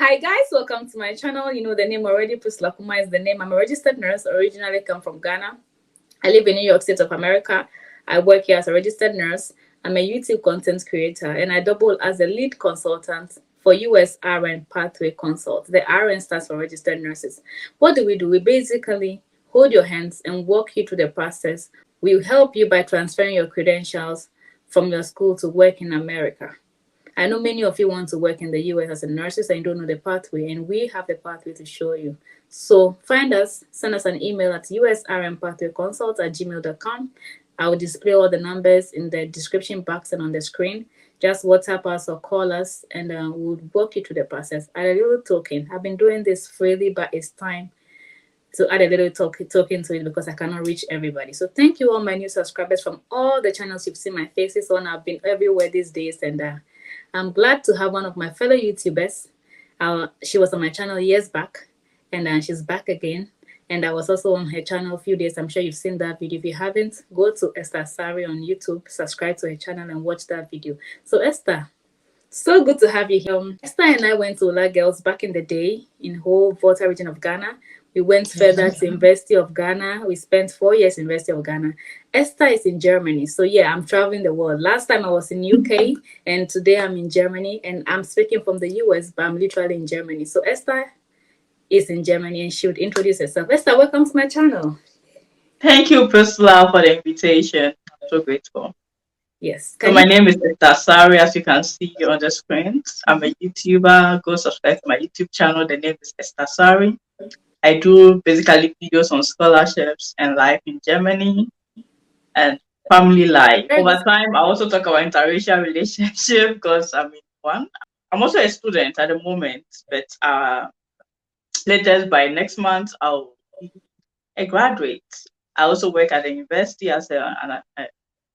Hi guys, welcome to my channel. You know the name already, Priscilla Kuma is the name. I'm a registered nurse, originally come from Ghana. I live in New York State of America. I work here as a registered nurse. I'm a YouTube content creator and I double as a lead consultant for USRN Pathway Consult. The RN stands for registered nurses. What do? We basically hold your hands and walk you through the process. We help you by transferring your credentials from your school to work in America. I know many of you want to work in the US as a nurses and don't know the pathway, and we have the pathway to show you. So find us, send us an email at usrnpathwayconsult@gmail.com. I will display all the numbers in the description box and on the screen. Just WhatsApp us or call us, and we'll walk you through the process. Add a little token. I've been doing this freely, but it's time to add a little token to it because I cannot reach everybody. So thank you all my new subscribers from all the channels you've seen my faces on. I've been everywhere these days, and I'm glad to have one of my fellow YouTubers. She was on my channel years back, and she's back again. And I was also on her channel a few days. I'm sure you've seen that video. If you haven't, go to Esther Asare on YouTube, subscribe to her channel, and watch that video. So Esther, so good to have you here. Esther and I went to Ola Girls back in the day in whole Volta region of Ghana. We went further to University of Ghana. We spent 4 years in University of Ghana. Esther is in Germany. So yeah, I'm traveling the world. Last time I was in UK and today I'm in Germany and I'm speaking from the US, but I'm literally in Germany. So Esther is in Germany and she would introduce herself. Esther, welcome to my channel. Thank you, Priscilla, for the invitation. I'm so grateful. Yes. So my name is Esther Asare, as you can see on the screen. I'm a YouTuber. Go subscribe to my YouTube channel. The name is Esther Asare. I do basically videos on scholarships and life in Germany and family life. Over time, I also talk about interracial relationship because I'm in one. I'm also a student at the moment, but latest by next month, I'll be a graduate. I also work at the university as an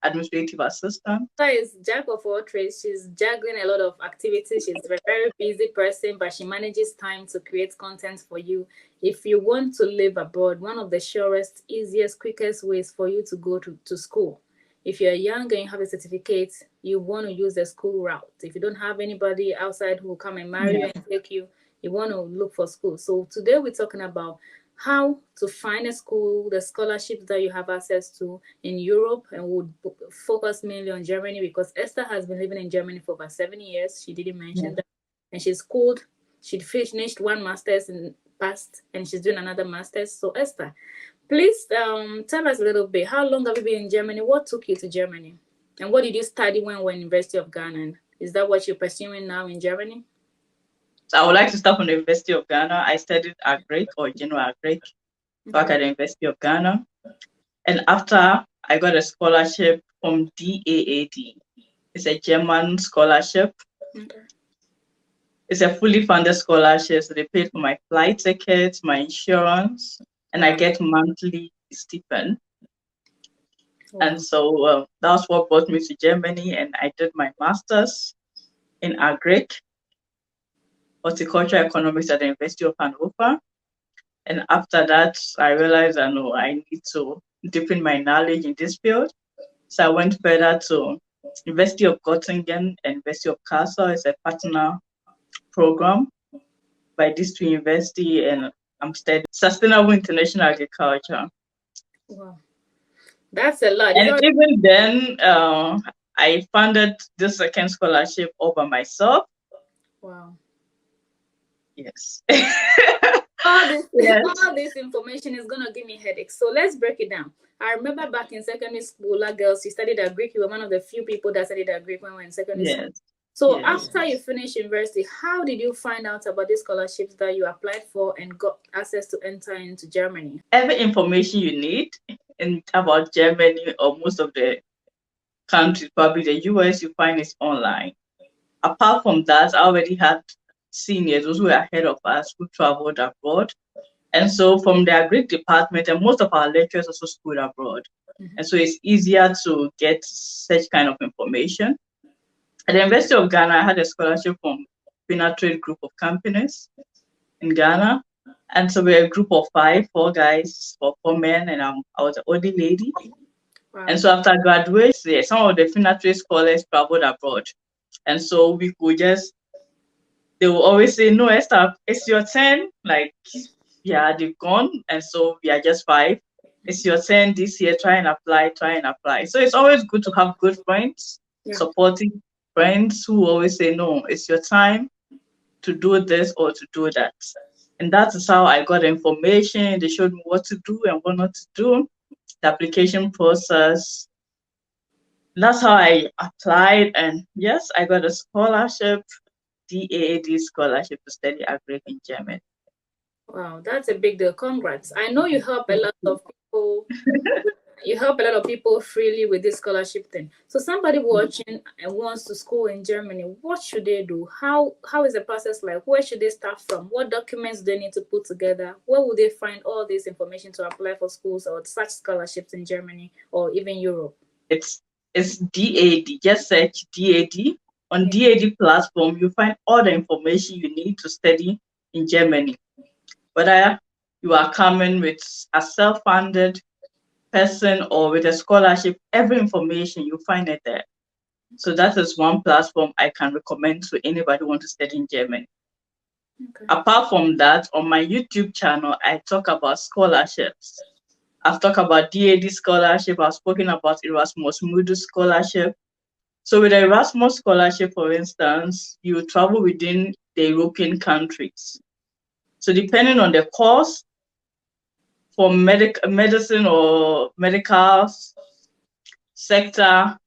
administrative assistant. Esther is jack of all trades. She's juggling a lot of activities. She's a very busy person, but she manages time to create content for you. If you want to live abroad, one of the surest, easiest, quickest ways for you to go to school. If you're young and you have a certificate, you want to use the school route. If you don't have anybody outside who will come and marry you and take you, you want to look for school. So today we're talking about how to find a school, the scholarships that you have access to in Europe, and we'll focus mainly on Germany because Esther has been living in Germany for about 7 years. She didn't mention that. And she's schooled. She finished one master's in past and she's doing another master's. So Esther, please tell us a little bit. How long have you been in Germany? What took you to Germany? And what did you study when you were in University of Ghana? Is that what you're pursuing now in Germany? So I would like to start from the University of Ghana. I studied Agric or General Agric back at the University of Ghana. And after I got a scholarship from DAAD. It's a German scholarship. It's a fully funded scholarship. So they paid for my flight tickets, my insurance, and I get monthly stipend. And so that's what brought me to Germany. And I did my master's in Agric, horticultural economics at the University of Hanover. And after that, I realized I need to deepen my knowledge in this field. So I went further to University of Göttingen and University of Kassel. It's a partner program by these two universities, and I'm studying sustainable international agriculture. Wow, that's a lot. And even then, I funded this second scholarship all by myself. Wow. Yes. All this information is gonna give me headaches. So let's break it down. I remember back in secondary school, like girls, you studied Greek. You were one of the few people that studied Greek when we were in secondary school. So after you finished university, how did you find out about these scholarships that you applied for and got access to enter into Germany? Every information you need about Germany or most of the countries, probably the US, you find is online. Apart from that, I already had seniors, those who were ahead of us, who traveled abroad. And so from the Greek department, and most of our lecturers also schooled abroad. And so it's easier to get such kind of information. At the University of Ghana, I had a scholarship from Pina Trade Group of Companies in Ghana. And so we're a group of 4 guys, 4 men, and I was the only lady. Wow. And so after graduation, some of the Pina Trade scholars traveled abroad. And so we could just they will always say, no, Esther, it's your turn. Like, yeah, they've gone. And so we are just 5. It's your turn this year. Try and apply, try and apply. So it's always good to have good friends, Yeah. supporting friends who always say, no, it's your time to do this or to do that. And that is how I got information. They showed me what to do and what not to do, the application process. That's how I applied. And yes, I got a scholarship, DAAD scholarship to study agric in Germany. Wow, that's a big deal. Congrats. I know you help a lot of people. You help a lot of people freely with this scholarship thing. So somebody watching and wants to school in Germany, what should they do? How is the process like? Where should they start from? What documents do they need to put together? Where will they find all this information to apply for schools or such scholarships in Germany or even Europe? It's DAD. Just search DAD. On Yeah. DAD platform, you find all the information you need to study in Germany. Whether you are coming with a self-funded person or with a scholarship, every information you find it there. So that is one platform I can recommend to anybody who wants to study in Germany. Okay. Apart from that, on my YouTube channel, I talk about scholarships. I've talked about DAD scholarship. I've spoken about Erasmus Mundus scholarship. So with the Erasmus scholarship, for instance, you travel within the European countries. So depending on the course, for medicine or medical sector,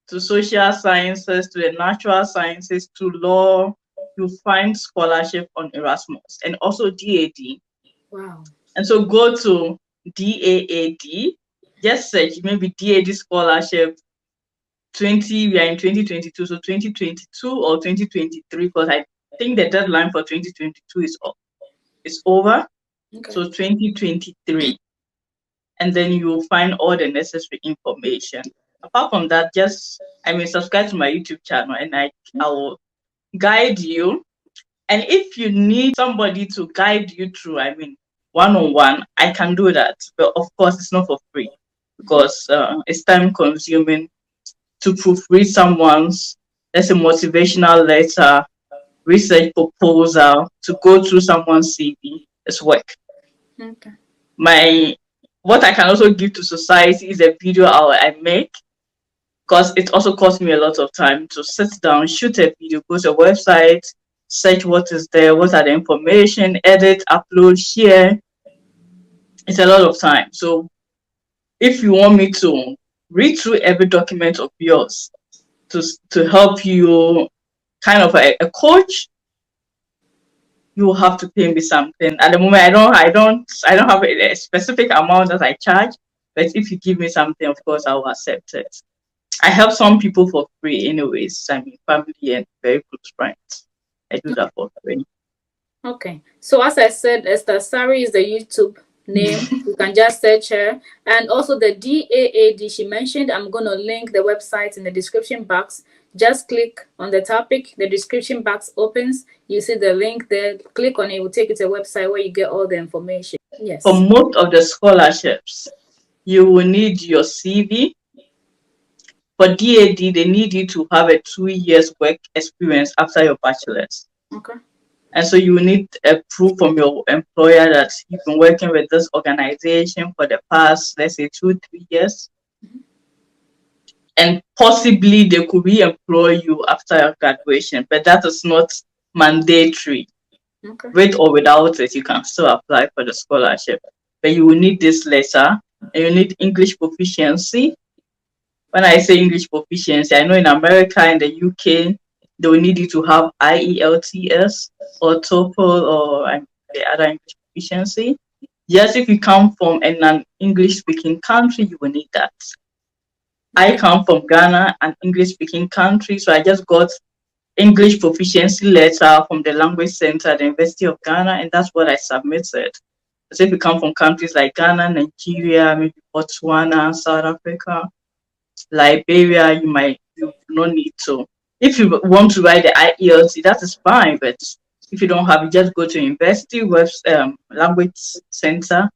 to social sciences, to the natural sciences, to law, you find scholarship on Erasmus and also DAD. Wow. And so go to DAAD, just search maybe DAD scholarship 20, we are in 2022, so 2022 or 2023, because I think the deadline for 2022 is over. Okay. So 2023. And then you will find all the necessary information. Apart from that, subscribe to my YouTube channel and I will guide you. And if you need somebody to guide you through, one-on-one, I can do that. But of course, it's not for free because it's time consuming to proofread someone's, let's say, motivational letter, research proposal, to go through someone's CV. It's work. Okay. What I can also give to society is a video I make, because it also costs me a lot of time to sit down, shoot a video, go to a website, search what is there, what are the information, edit, upload, share. It's a lot of time. So if you want me to read through every document of yours to help you, kind of a coach, you will have to pay me something. At the moment, I don't have a specific amount that I charge, but if you give me something, of course, I will accept it. I help some people for free anyways. Family and very close friends. I do that for free. Okay. So as I said, Esther Asare is the YouTube name. You can just search her. And also the DAAD she mentioned, I'm going to link the website in the description box. Just click on the topic. The description box opens. You see the link there. Click on it. It will take you to a website where you get all the information. Yes. For most of the scholarships, you will need your CV. For DAD, they need you to have a 2 years work experience after your bachelor's. Okay. And so you need a proof from your employer that you've been working with this organization for the past, let's say, 2-3 years. And possibly they could re-employ you after your graduation, but that is not mandatory. Okay. With or without it, you can still apply for the scholarship. But you will need this letter, and you need English proficiency. When I say English proficiency, I know in America and the UK, they will need you to have IELTS or TOEFL or the other English proficiency. Yes, if you come from an English-speaking country, you will need that. I come from Ghana, an English-speaking country, so I just got English proficiency letter from the Language Center at the University of Ghana, and that's what I submitted. So if you come from countries like Ghana, Nigeria, maybe Botswana, South Africa, Liberia, you do not need to. If you want to write the IELTS, that is fine, but if you don't have it, just go to university language center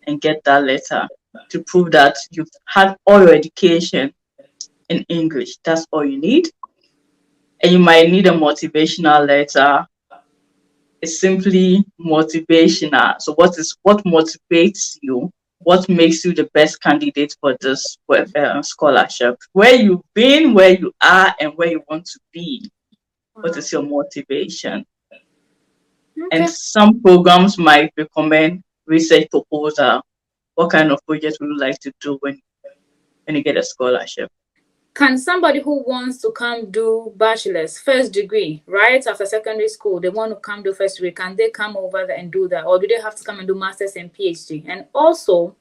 and get that letter to prove that you've had all your education in English. That's all you need. And you might need a motivational letter is simply motivational. So what motivates you? What makes you the best candidate for this scholarship? Where you've been, where you are, and where you want to be. What Wow. is your motivation? And Okay. some programs might recommend research proposal. What kind of project would you like to do when you get a scholarship? Can somebody who wants to come do bachelor's first degree right after secondary school, they want to come do first degree, can they come over there and do that, or do they have to come and do masters and PhD? And also,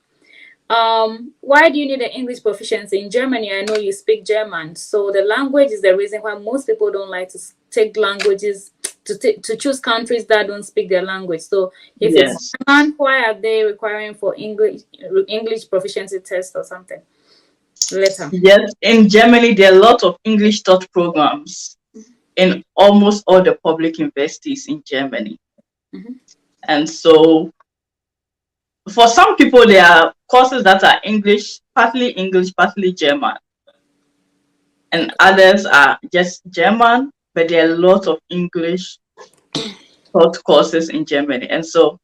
why do you need an English proficiency in Germany? I know you speak German, so the language is the reason why most people don't like to take languages, to choose countries that don't speak their language. So if it's Yes. German, why are they requiring for English proficiency test or something later? Yes, in Germany, there are a lot of English taught programs in almost all the public universities in Germany. Mhm. And so for some people, there are courses that are English, partly German. And others are just German, but there are a lot of English taught courses in Germany. And so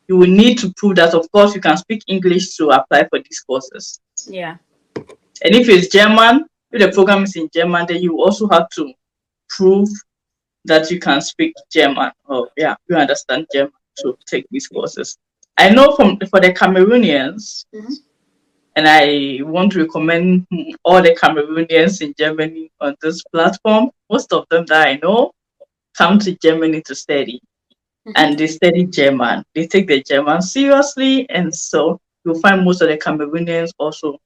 you will need to prove that, of course, you can speak English to apply for these courses. Yeah. And if it's German, if the program is in German, then you also have to prove that you can speak German, or you understand German to take these courses. I know for the Cameroonians, Mhm. and I want to recommend all the Cameroonians in Germany on this platform. Most of them that I know come to Germany to study, Mhm. and they study German. They take the German seriously, and so you'll find most of the Cameroonians also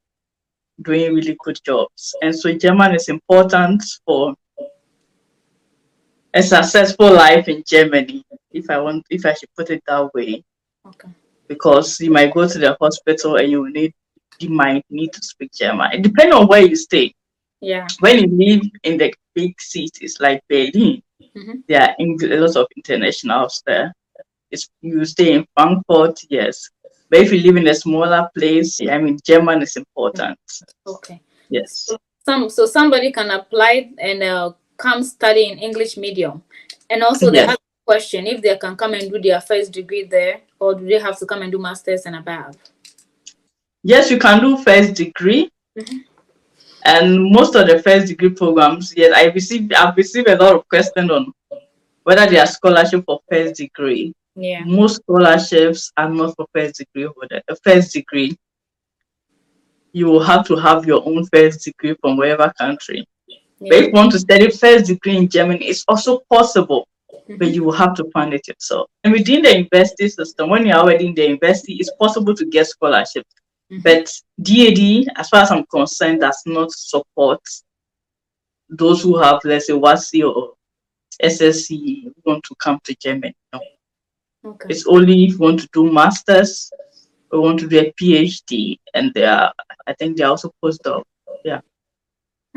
doing really good jobs. And so German is important for a successful life in Germany, if I should put it that way, Okay. because you might go to the hospital and you might need to speak German. It depends on where you stay. Yeah. When you live in the big cities like Berlin, Mhm. there are a lot of internationals there. You stay in Frankfurt, yes. But if you live in a smaller place, I mean, German is important. Okay. Yes. So somebody can apply and come study in English medium. And also the Yes. other question, if they can come and do their first degree there, or do they have to come and do masters and above? Yes, you can do first degree. Mhm. And most of the first degree programs, yes, I've received a lot of questions on whether they are scholarship for first degree. Yeah. Most scholarships are not for first degree holder. A first degree, you will have to have your own first degree from wherever country. But if Yeah. you want to study first degree in Germany, it's also possible, but Mhm. you will have to fund it yourself. And within the university system, when you're already in the university, it's possible to get scholarships. Mhm. But DAD, as far as I'm concerned, does not support those who have, let's say, WASI or SSC who want to come to Germany. No. Okay. It's only if you want to do masters or want to do a PhD, and I think they are also postdoc. Yeah.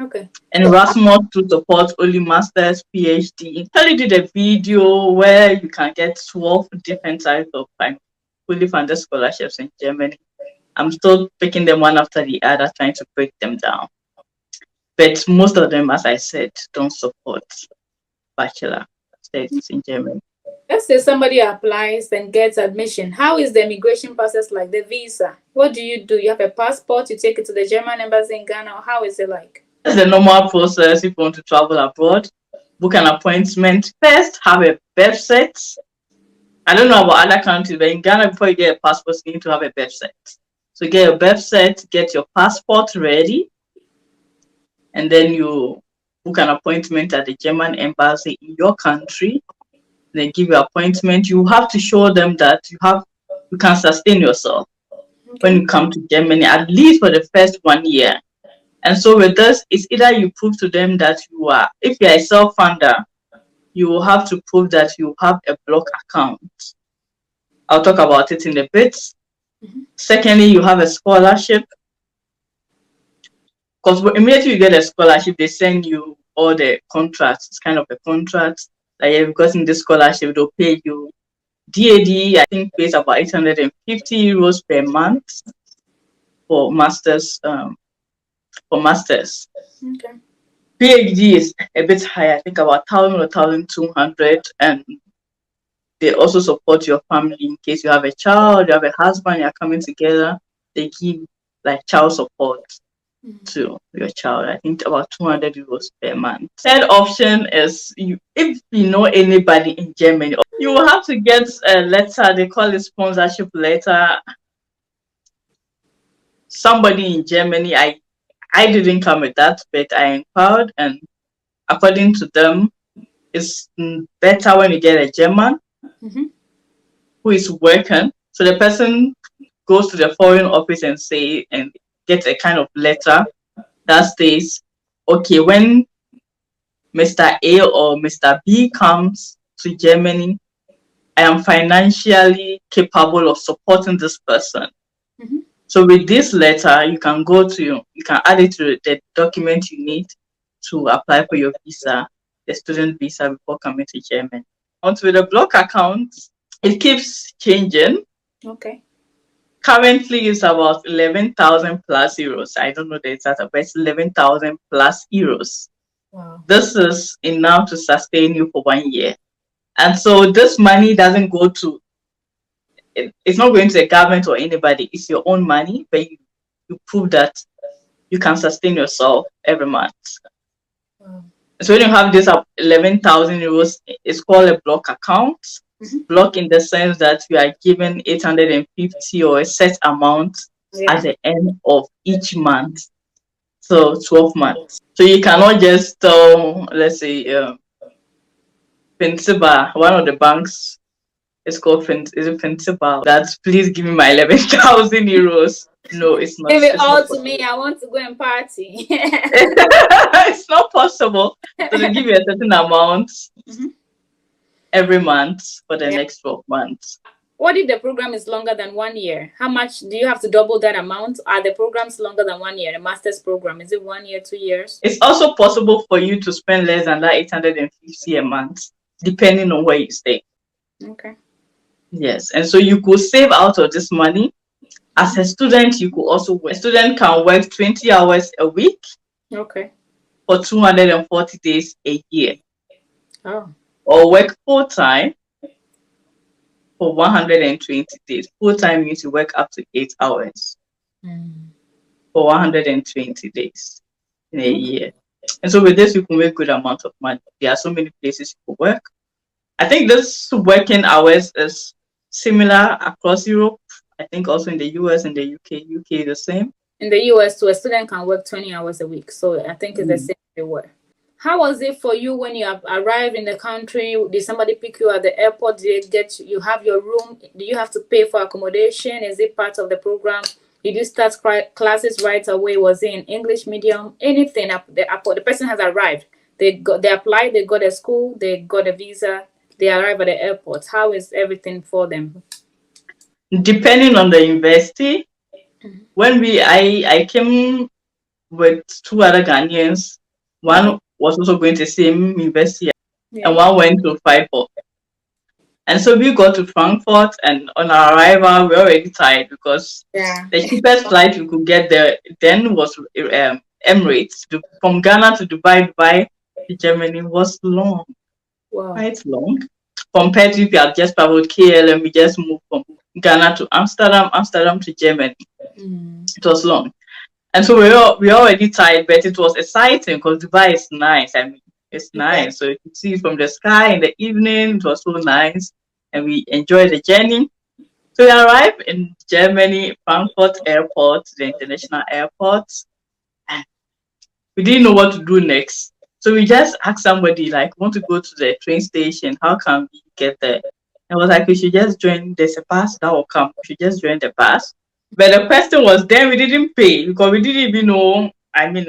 Okay. And So Erasmus to support only masters, PhD. Tell did a video where you can get 12 different types of fully funded scholarships in Germany. I'm still picking them one after the other, trying to break them down. But most of them, as I said, don't support bachelor studies in Germany. let's say somebody applies and gets admission. How is the immigration process like? The visa? What do? You have a passport, you take it to the German embassy in Ghana, or how is it like? That's the normal process if you want to travel abroad. Book an appointment. First, have a birth set. I don't know about other countries, but in Ghana, before you get a passport, you need to have a birth set. So get your birth set, get your passport ready, and then you book an appointment at the German embassy in your country. They give you appointment. You have to show them that you can sustain yourself when Okay. you come to Germany, at least for the first 1 year. And so with this, it's either you prove to them that if you're a self-funder, you will have to prove that you have a block account. I'll talk about it in a bit. Mhm. Secondly, you have a scholarship. Because immediately you get a scholarship, they send you all the contracts. It's kind of a contract. Like, yeah, because in this scholarship, they'll pay you. DAD, I think, pays about 850 euros per month for masters. Okay. PhD is a bit higher, I think about 1,000 or 1,200, and they also support your family in case you have a child, you have a husband, you're coming together. They give like child support to your child. I think about 200 euros per month. Third option is if you know anybody in Germany, you will have to get a letter. They call it sponsorship letter. Somebody in Germany, I didn't come with that, but I inquired, and according to them, it's better when you get a German who is working. So the person goes to the foreign office and gets a kind of letter that states, okay, when Mr. A or Mr. B comes to Germany, I am financially capable of supporting this person. So with this letter, you can add it to the document you need to apply for your visa, the student visa, before coming to Germany. Onto the block account, it keeps changing. Okay. Currently, it's about 11,000 plus euros. I don't know the exact, but it's 11,000 plus euros. Wow. This is enough to sustain you for 1 year. And so this money doesn't go to, it's not going to the government or anybody. It's your own money, but you prove that you can sustain yourself every month. Wow. So when you have this 11,000 euros, it's called a block account. Block in the sense that you are given 850 or a set amount at the end of each month. So 12 months. So you cannot just tell, let's say, Finsiba, one of the banks is called Finsiba, that please give me my 11,000 euros. No, it's not. Give it all to me. I want to go and party. It's not possible. So they give you a certain amount every month for the next 12 months. What if the program is longer than 1 year? How much do you have to double that amount? Are the programs longer than 1 year? The master's program, is it 1 year, 2 years? It's also possible for you to spend less than that 850 a month, depending on where you stay. Okay. Yes, and so you could save out of this money. As a student, you could also work. A student can work 20 hours a week. Okay. For 240 days a year. Oh. Or work full time for 120 days. Full time means you work up to 8 hours for 120 days in a year. And so with this, you can make good amount of money. There are so many places you can work. I think this working hours is similar across Europe. I think also in the US and the UK. UK the same. In the US, too, a student can work 20 hours a week. So I think it's the same everywhere. How was it for you when you have arrived in the country? Did somebody pick you at the airport? Did you have your room? Do you have to pay for accommodation? Is it part of the program? Did you start classes right away? Was it in English medium? Anything? The person has arrived. They applied. They got a school. They got a visa. They arrive at the airport. How is everything for them? Depending on the university. When I came with 2 other Ghanaians, one was also going to the same university, and one went to Freiburg. And so we got to Frankfurt, and on our arrival, we were already tired because the cheapest flight we could get there then was Emirates. From Ghana to Dubai to Germany was long, quite long. Compared to if you had just traveled KL and we just moved from Ghana to Amsterdam to Germany. It was long. And so we were already tired, but it was exciting because Dubai is nice. I mean, it's nice. So you could see from the sky in the evening. It was so nice. And we enjoyed the journey. So we arrived in Germany, Frankfurt Airport, the international airport. And we didn't know what to do next. So we just asked somebody, like, want to go to the train station. How can we get there? And I was like, we should just join. There's a bus that will come. We should just join the bus. But the question was, then we didn't pay because we didn't even know,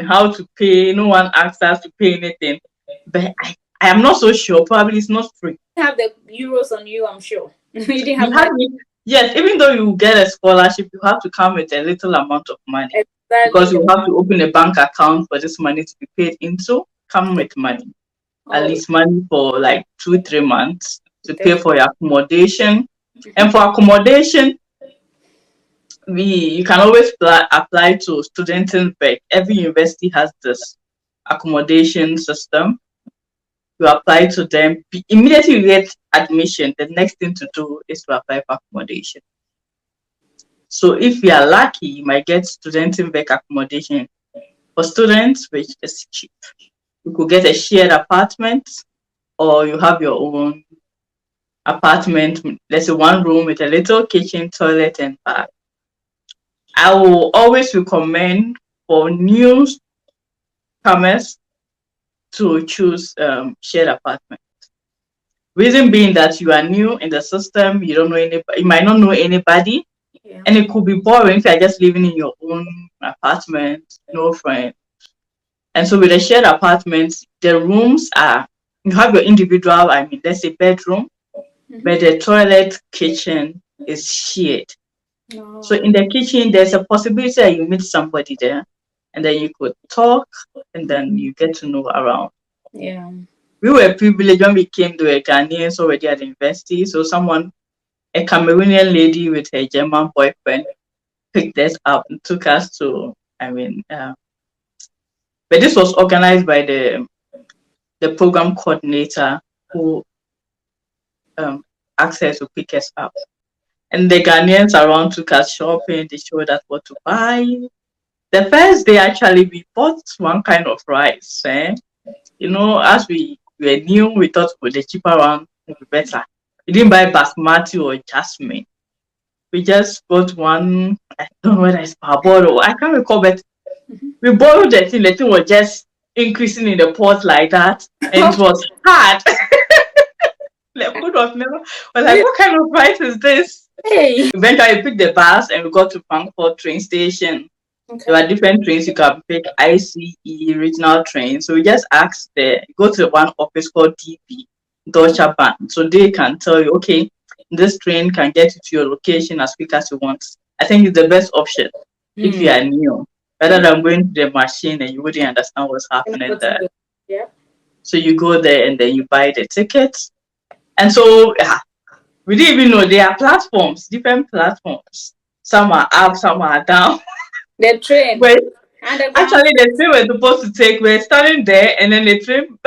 how to pay. No one asked us to pay anything. But I am not so sure. Probably it's not free. You have the euros on you, I'm sure. You didn't have money. Yes, even though you get a scholarship, you have to come with a little amount of money. Exactly. Because you have to open a bank account for this money to be paid into. Come with money. At least money for like 2-3 months to pay for your accommodation. And for accommodation, you can always apply to Studentenwerk. Every university has this accommodation system you apply to them. Immediately you get admission, the next thing to do is to apply for accommodation. So if you are lucky, you might get student in-back accommodation. For students, which is cheap. You could get a shared apartment, or you have your own apartment. There's a one room with a little kitchen, toilet, and bath. I will always recommend for newcomers to choose shared apartment. Reason being that you are new in the system, you don't know anybody, you might not know anybody, Yeah. and it could be boring if you're just living in your own apartment, no friends. And so with a shared apartment, the rooms are, you have your individual, let's say bedroom, but the toilet, kitchen is shared. So in the kitchen, there's a possibility that you meet somebody there, and then you could talk, and then you get to know around. Yeah. We were privileged when we came to a Ghanaians already at the university. So a Cameroonian lady with her German boyfriend picked us up and took us to, but this was organized by the program coordinator who asked her to pick us up. And the Ghanaians around took us shopping. They showed us what to buy. The first day, actually, we bought one kind of rice. As we were new, we thought the cheaper one would be better. We didn't buy basmati or jasmine. We just bought one. I don't know whether it's parboiled. I can't recall, but we borrowed the thing. The thing was just increasing in the pot like that, and it was hard. The food was never. But like, what kind of rice is this? Hey. Eventually, we picked the bus and we got to Frankfurt train station. Okay. There were different trains you can pick, ICE, regional trains. So we just asked go to one office called DB, Deutsche Bahn. So they can tell you, okay, this train can get you to your location as quick as you want. I think it's the best option if you are new, rather than going to the machine and you wouldn't understand what's happening there. Yeah. So you go there and then you buy the tickets. And so we didn't even know there are platforms, different platforms. Some are up, some are down. The train. Actually, the train we're supposed to take, we're standing there, and then the train.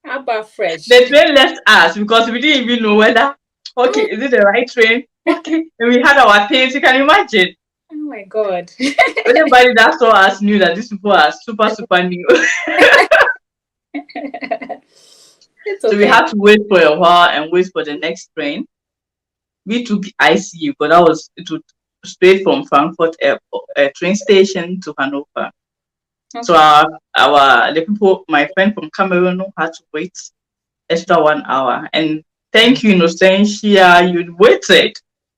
How about fresh? The train left us because we didn't even know whether, okay, is it the right train? Okay, and we had our things. You can imagine. Oh my God! Everybody that saw us knew that these people are super new. So we had to wait for a while and wait for the next train. We took ICU, but it was straight from Frankfurt Airport, train station to Hanover. Okay. So the people, my friend from Cameroon, had to wait extra 1 hour. And thank you, Innocentia, you waited.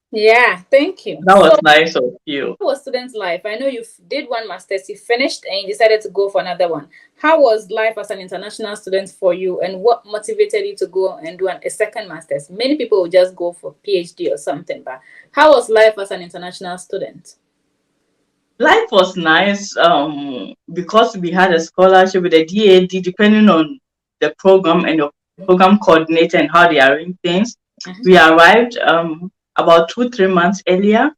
Yeah, thank you. That was nice of you. How was student life? I know you did one master's, you finished, and you decided to go for another one. How was life as an international student for you, and what motivated you to go and do a second master's? Many people will just go for PhD or something, but how was life as an international student? Life was nice because we had a scholarship with the DAD, depending on the program and the program coordinator and how they arrange things. We arrived about 2-3 months earlier,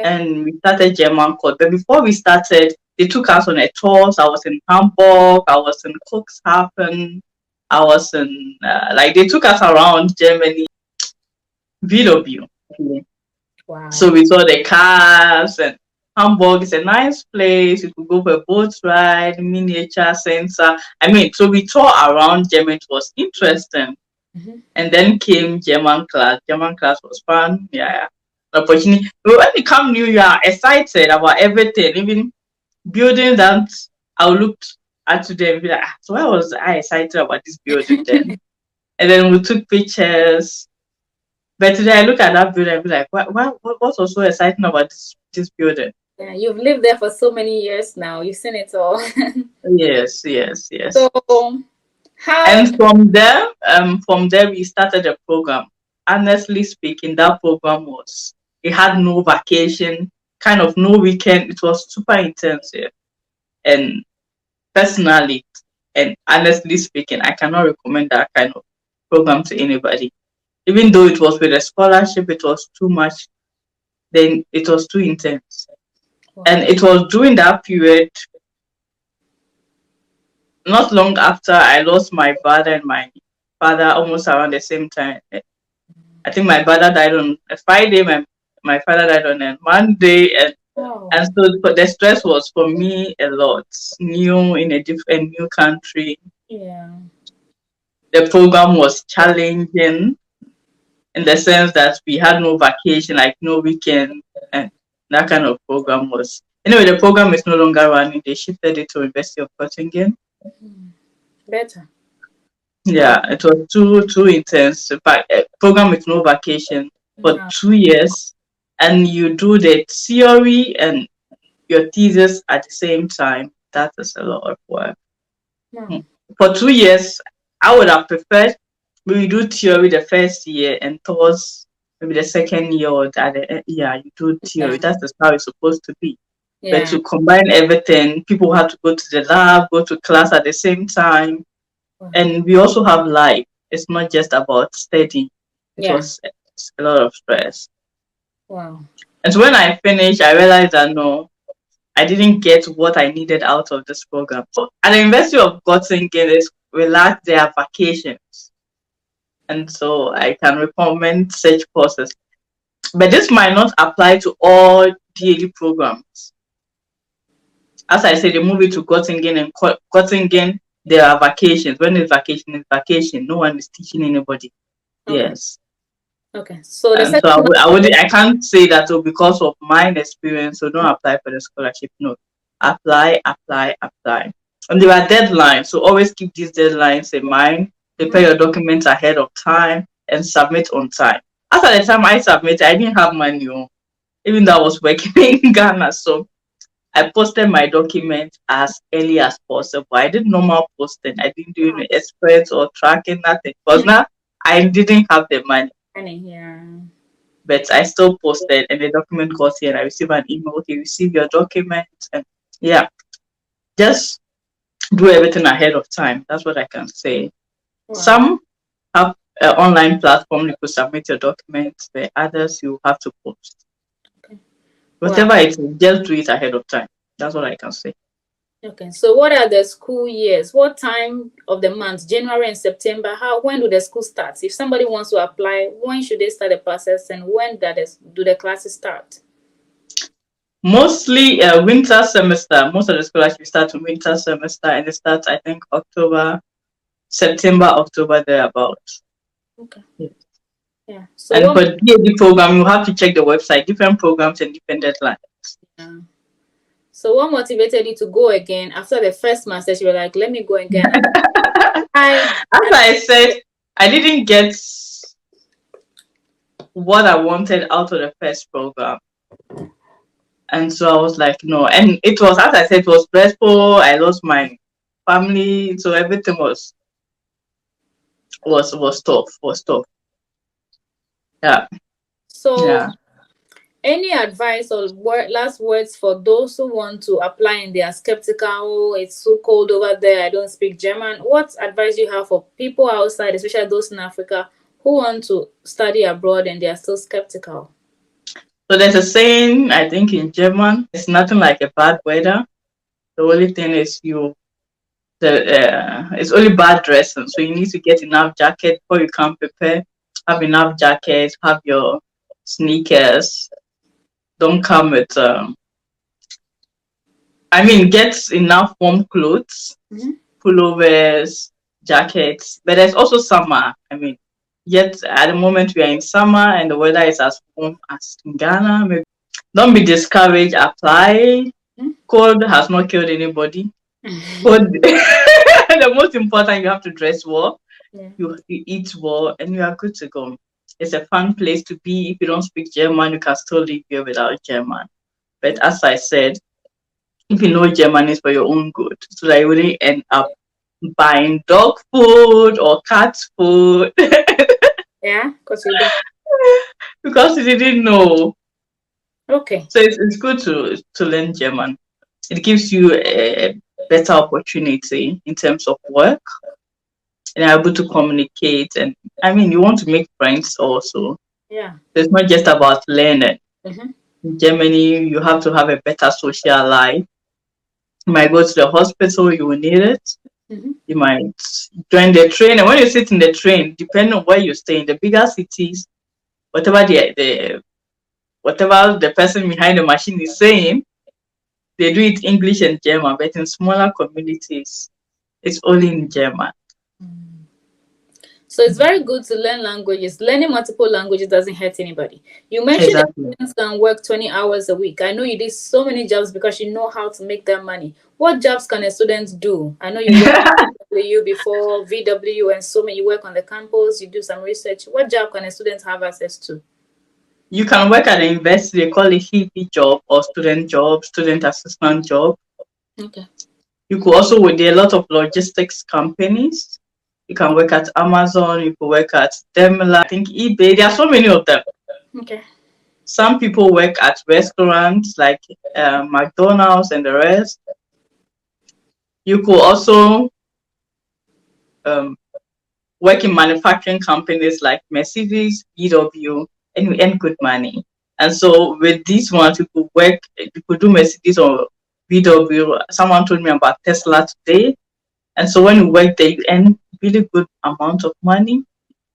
and we started German course. But before we started, they took us on a tour. So I was in Hamburg, I was in Cuxhaven, I was in they took us around Germany, VW. Wow. So we saw the cars, and Hamburg is a nice place. You could go for a boat ride, miniature center. So we toured around Germany. It was interesting. And then came German class. German class was fun. Yeah. Opportunity. But when you come new, you are excited about everything. Even building that I looked at today and be like, so why was I excited about this building then? And then we took pictures. But today I look at that building and be like, what was so exciting about this building? Yeah, you've lived there for so many years now. You've seen it all. Yes. So and from there we started a program. Honestly speaking, that program it had no vacation, kind of no weekend. It was super intensive. And personally and honestly speaking, I cannot recommend that kind of program to anybody. Even though it was with a scholarship, it was too much. Then it was too intense. Wow. And it was during that period, not long after, I lost my brother and my father almost around the same time. I think my brother died on a Friday. My father died on a Monday, and Oh, so the stress was for me a lot. New in a different new country. yeah. The program was challenging in the sense that we had no vacation, like no weekend, and that kind of program was. Anyway, the program is no longer running. They shifted it to University of Göttingen. Better. Yeah, it was too intense. In fact, a program with no vacation for Yeah. 2 years, and you do the theory and your thesis at the same time. That is a lot of work. No. For 2 years, I would have preferred we do theory the first year and towards maybe the second year or yeah, you do theory. Yeah. That's just how it's supposed to be. But Yeah. to combine everything, people have to go to the lab, go to class at the same time, Wow. and we also have life. It's not just about study. It Yeah. was a lot of stress. Wow. And so when I finished, I realized that no, I didn't get what I needed out of this program. So at the University of Göttingen, is relax their vacations, and so I can recommend such courses. But this might not apply to all DAD programs. As I said, they move it to Göttingen, and Göttingen, there are vacations. When it's vacation, it's vacation. No one is teaching anybody. Okay. Yes. Okay. So the And so second one. I can't say that, oh, because of my experience, so don't apply for the scholarship. No, apply, apply, apply. And there are deadlines, so always keep these deadlines in mind. Prepare your documents ahead of time and submit on time. After the time I submitted, I didn't have money, even though I was working in Ghana. So I posted my document as early as possible. I did normal posting. I didn't do any express or tracking, nothing. Because now I didn't have the money. Yeah. But I still posted and the document got here and I received an email, okay, receive your documents. And yeah, just do everything ahead of time. That's what I can say. Wow. Some have an online platform you could submit your documents, but others you have to post. Okay. Whatever it is, just do it ahead of time. That's what I can say. Okay. So what are the school years? What time of the month? January and September. When do the school start? If somebody wants to apply, when should they start the process and when do the classes start? Mostly winter semester. Most of the scholarships start in winter semester and it starts, I think, September, October, thereabouts. Okay. Yeah. Yeah. And So for DAD program, you have to check the website, different programs and different deadlines. yeah. So what motivated you to go again after the first master? You were like, let me go again. As I said, I didn't get what I wanted out of the first program. And so I was like, no. And it was, as I said, it was stressful. I lost my family. So everything was tough. Yeah. So Yeah. any advice or last words for those who want to apply and they are skeptical? Oh, it's so cold over there. I don't speak German. What advice do you have for people outside, especially those in Africa, who want to study abroad and they are still skeptical? So there's a saying, I think in German, it's nothing like a bad weather. The only thing is it's only bad dressing. So you need to get enough jacket before you can prepare. Have enough jackets, have your sneakers. Don't come with get enough warm clothes, pullovers, jackets. But there's also summer. Yet at the moment we are in summer and the weather is as warm as in Ghana. Maybe. Don't be discouraged. Apply. Cold has not killed anybody. Cold. The most important, you have to dress well. Yeah. You eat well, and you are good to go. It's a fun place to be. If you don't speak German, you can still live here without German. But as I said, if you know German is for your own good, so that you wouldn't end up buying dog food or cat food. Yeah, because you don't. Because you didn't know. Okay. So it's good to learn German. It gives you a better opportunity in terms of work and you're able to communicate. And you want to make friends also. Yeah. So it's not just about learning. Mm-hmm. In Germany, you have to have a better social life. You might go to the hospital, you will need it. You might join the train, and when you sit in the train, depending on where you stay in the bigger cities, whatever whatever the person behind the machine is saying, they do it English and German. But in smaller communities, it's only in German. So it's very good to learn languages. Learning multiple languages doesn't hurt anybody. You mentioned that Exactly. students can work 20 hours a week. I know you did so many jobs because you know how to make that money. What jobs can a student do? I know you worked at VW before, VW, and so many. You work on the campus, you do some research. What job can a student have access to? You can work at a university, they call it hippie job or student job, student assistant job. Okay. You could also work, there are a lot of logistics companies. You can work at Amazon, you could work at Daimler, I think eBay. There are so many of them. Okay. Some people work at restaurants like McDonald's and the rest. You could also um, work in manufacturing companies like Mercedes, VW, and you earn good money. And so with these ones, you could do Mercedes or VW. Someone told me about Tesla today. And so when you work there, you earn really good amount of money.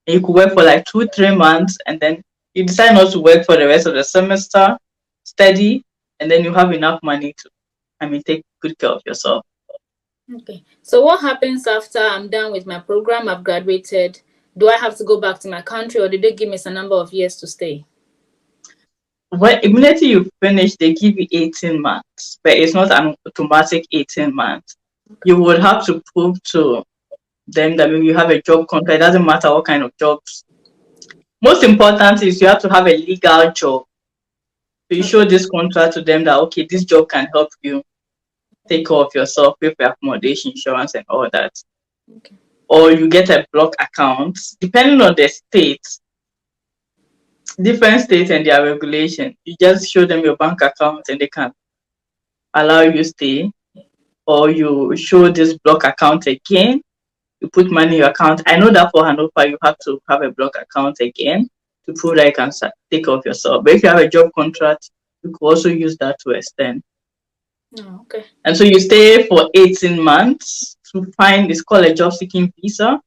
And you could work for like 2-3 months, and then you decide not to work for the rest of the semester, study, and then you have enough money to, take good care of yourself. Okay. So what happens after I'm done with my program? I've graduated. Do I have to go back to my country, or did they give me some number of years to stay? When immediately you finish, they give you 18 months, but it's not an automatic 18 months. You would have to prove to them that maybe you have a job contract. It doesn't matter what kind of jobs. Most important is you have to have a legal job. So you show this contract to them that, okay, this job can help you take care of yourself, pay for accommodation, insurance, and all that. Okay. Or you get a block account, depending on the state, different states and their regulation. You just show them your bank account and they can allow you stay. Or you show this block account again, you put money in your account. I know that for Hanover, you have to have a block account again to prove that you can take care of yourself. But if you have a job contract, you could also use that to extend. Oh, okay. And so you stay for 18 months to find, it's called a job seeking visa,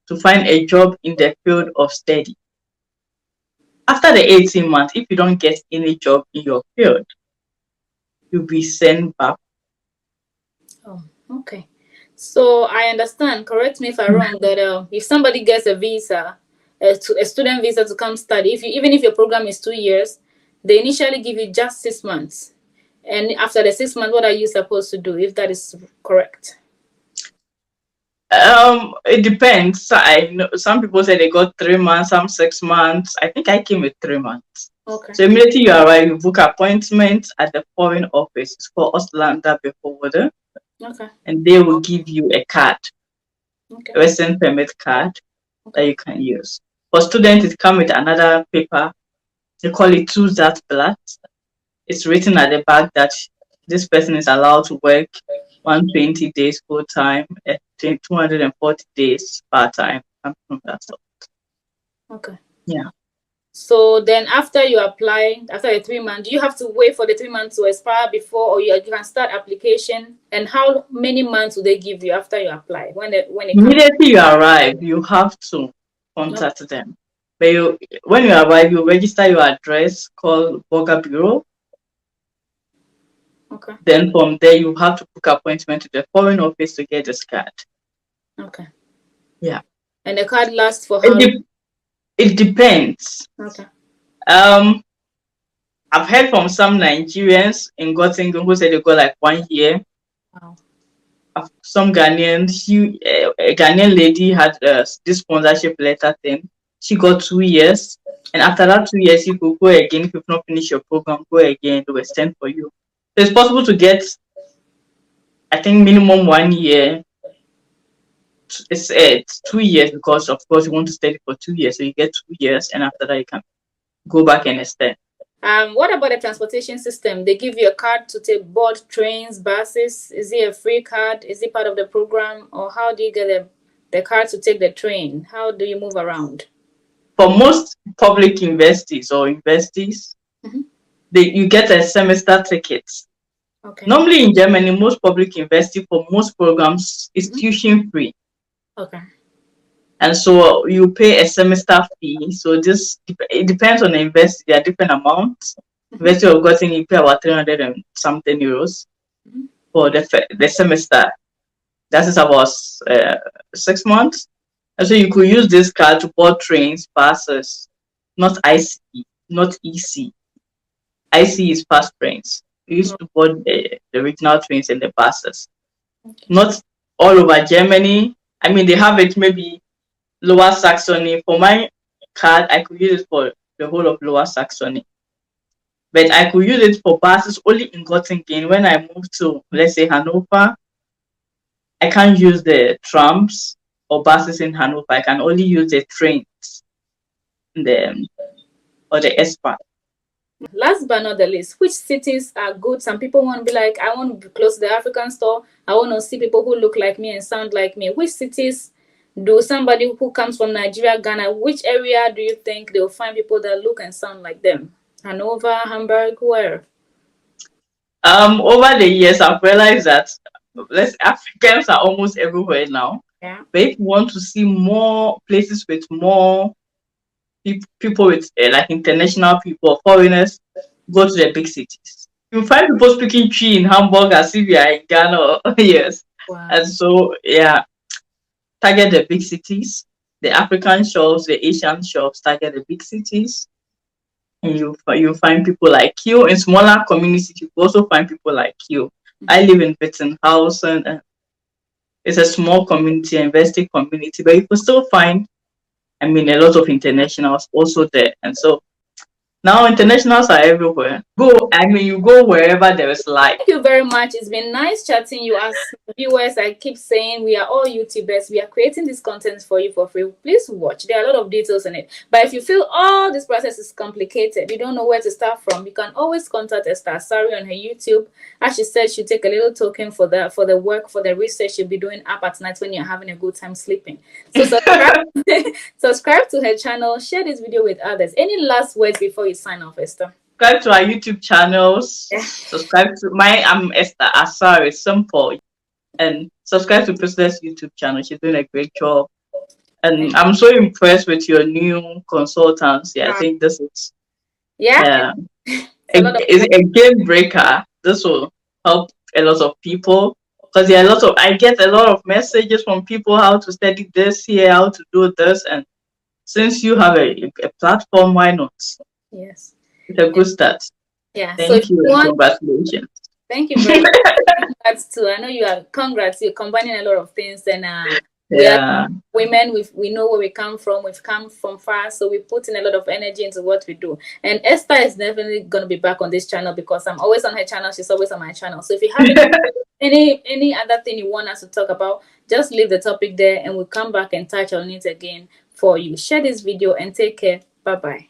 to find a job in the field of study. After the 18 months, if you don't get any job in your field, you'll be sent back. Oh, okay. So I understand, correct me if I'm wrong, that if somebody gets a visa, a student visa to come study, even if your program is 2 years, they initially give you just 6 months. And after the 6 months, what are you supposed to do, if that is correct? It depends. I know some people say they got 3 months, some 6 months. I think I came with 3 months. Okay. So immediately you arrive, you book appointment at the foreign office. It's called Auslander before. Okay. And they will give you a card, Okay. a resident permit card that you can use. For students, it comes with another paper. They call it Zusatzblatt. It's written at the back that this person is allowed to work 120 days full time, 240 days part time, something like that. Okay. Yeah. So then after you apply, after the 3 months, do you have to wait for the 3 months to expire before, or you can start application? And how many months will they give you after you apply? When it comes? Immediately you arrive, you have to contact them. But when you arrive, you register your address called Burger Bureau. Okay. Then from there, you have to book appointment to the foreign office to get this card. Okay. Yeah. And the card lasts for how long? It depends. Okay. I've heard from some Nigerians in Göttingen who said they got like 1 year. Wow. Some Ghanaians, a Ghanaian lady had this sponsorship letter thing. She got 2 years. And after that 2 years, you could go again. If you've not finished your program, go again, to extend for you. So it's possible to get, I think, minimum 1 year. It's 2 years because, of course, you want to study for 2 years. So you get 2 years, and after that, you can go back and extend. What about the transportation system? They give you a card to take board trains, buses. Is it a free card? Is it part of the program? Or how do you get the card to take the train? How do you move around? For most public universities or universities, you get a semester ticket. Okay. Normally in Germany, most public university for most programs is tuition free. Okay. And so you pay a semester fee. So it depends on the university. There are different amounts. University of Göttingen, you pay about 300 and something euros for the semester. That is about 6 months. And so you could use this card to board trains, buses, not IC, not EC. IC is fast trains. We used to board the regional trains and the buses. Okay. Not all over Germany. I mean, they have it maybe Lower Saxony. For my card, I could use it for the whole of Lower Saxony. But I could use it for buses only in Göttingen. When I moved to, let's say, Hanover, I can't use the trams or buses in Hanover. I can only use the trains or the S-Bahn. Last but not the least, which cities are good? Some people want to be like, I want to be close to the African store. I want to see people who look like me and sound like me. Which cities do somebody who comes from Nigeria, Ghana, which area do you think they'll find people that look and sound like them? Hanover, Hamburg, where? Over the years, I've realized that Africans are almost everywhere now. Yeah. But if you want to see more places with more people with like international people, foreigners, go to the big cities. You find people speaking Twi in Hamburg as if you are in Ghana. Yes. Wow. And so, yeah, target the big cities. The African shops, the Asian shops, target the big cities. And you find people like you. In smaller communities, you also find people like you. I live in Wittenhausen, and it's a small community, a university community, but you can still find, I mean, a lot of internationals also there. And so now internationals are everywhere. You go wherever there is life. Thank you very much. It's been nice chatting you. As viewers, I keep saying we are all YouTubers. We are creating this content for you for free. Please watch. There are a lot of details in it. But if you feel all this process is complicated, you don't know where to start from, you can always contact Esther Asare on her YouTube. As she said, she'll take a little token for the work, for the research she'll be doing up at night when you're having a good time sleeping. So subscribe to her channel. Share this video with others. Any last words before you sign off, Esther? Subscribe to our YouTube channels. Yeah. Subscribe to I'm Esther Asare, simple. And subscribe to Priscilla's YouTube channel. She's doing a great job. And I'm so impressed with your new consultancy. I think this is a game breaker. This will help a lot of people, because I get a lot of messages from people how to study this here, how to do this, and since you have a platform, why not? Yes, it's a good start. Yeah. Thank you. Congratulations. Thank you very much. Congrats too. I know congrats. You're combining a lot of things, and we are women. We know where we come from. We've come from far, so we put in a lot of energy into what we do. And Esther is definitely going to be back on this channel because I'm always on her channel. She's always on my channel. So if you have any other thing you want us to talk about, just leave the topic there, and we'll come back and touch on it again for you. Share this video and take care. Bye bye.